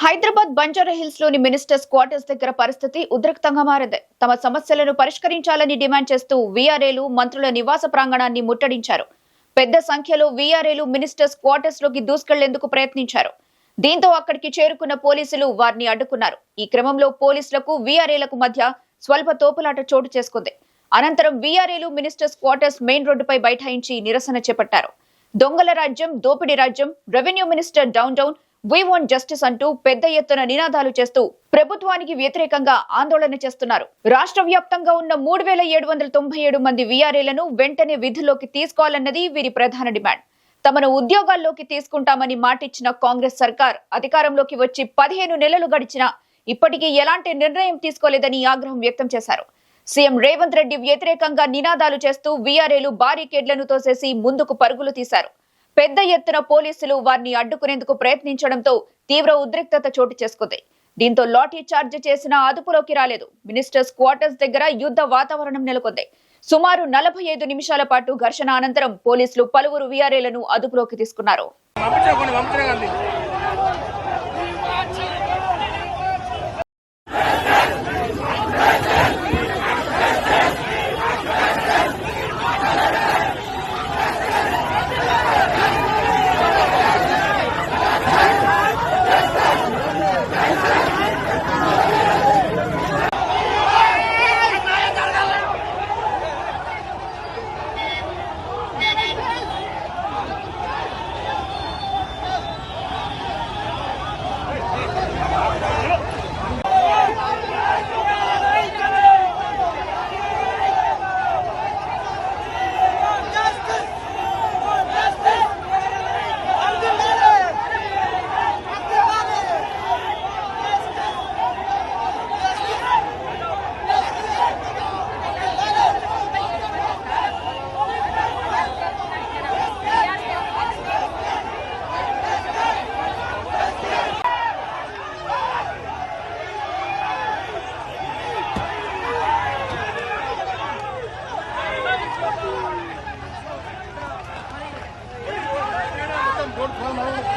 హైదరాబాద్ బంజారాహిల్స్ లోని ministers quarters దగ్గర పరిస్థితి ఉద్రిక్తంగా మారింది. తమ సమస్యలను పరిష్కరించాలని డిమాండ్ చేస్తూ వీఆర్ఏలు మంత్రుల నివాస ప్రాంగణాన్ని ముట్టడించారు. పెద్ద సంఖ్యలో వీఆర్ఏలు మినిస్టర్స్ క్వార్టర్స్ లోకి దూసుకెళ్లేందుకు ప్రయత్నించారు. దీంతో అక్కడికి చేరుకున్న పోలీసులు వారిని అడ్డుకున్నారు. ఈ క్రమంలో పోలీసులకు వీఆర్ఏలకు మధ్య స్వల్ప తోపులాట చోటు చేసుకుంది. అనంతరం వీఆర్ఏలు మినిస్టర్స్ క్వార్టర్స్ మెయిన్ రోడ్డుపై బైఠాయించి నిరసన చేపట్టారు. దొంగల రాజ్యం, దోపిడీ రాజ్యం, revenue minister down down, we want justice అంటూ పెద్ద ఎత్తున నినాదాలు చేస్తూ ప్రభుత్వానికి వ్యతిరేకంగా ఆందోళన చేస్తున్నారు. రాష్ట్ర వ్యాప్తంగా ఉన్న 3797 మంది వీఆర్ఏలను వెంటనే విధుల్లోకి తీసుకోవాలన్నది వీరి ప్రధాన డిమాండ్. తమను ఉద్యోగాల్లోకి తీసుకుంటామని మాటిచ్చిన కాంగ్రెస్ సర్కార్ అధికారంలోకి వచ్చి 15 నెలలు గడిచినా ఇప్పటికీ ఎలాంటి నిర్ణయం తీసుకోలేదని ఆగ్రహం వ్యక్తం చేశారు. సీఎం రేవంత్ రెడ్డి వ్యతిరేకంగా నినాదాలు చేస్తూ వీఆర్ఏలు బారికేడ్లను తోసేసి ముందుకు పరుగులు తీశారు. పెద్ద ఎత్తున పోలీసులు వారిని అడ్డుకునేందుకు ప్రయత్నించడంతో తీవ్ర ఉద్రిక్తత చోటు చేసుకుంది. దీంతో లాఠీ చార్జ్ చేసినా అదుపులోకి రాలేదు. మినిస్టర్స్ క్వార్టర్స్ దగ్గర యుద్ధ వాతావరణం నెలకొంది. సుమారు 45 నిమిషాల పాటు ఘర్షణ అనంతరం పోలీసులు పలువురు వీఆర్ఏలను అదుపులోకి తీసుకున్నారు. Good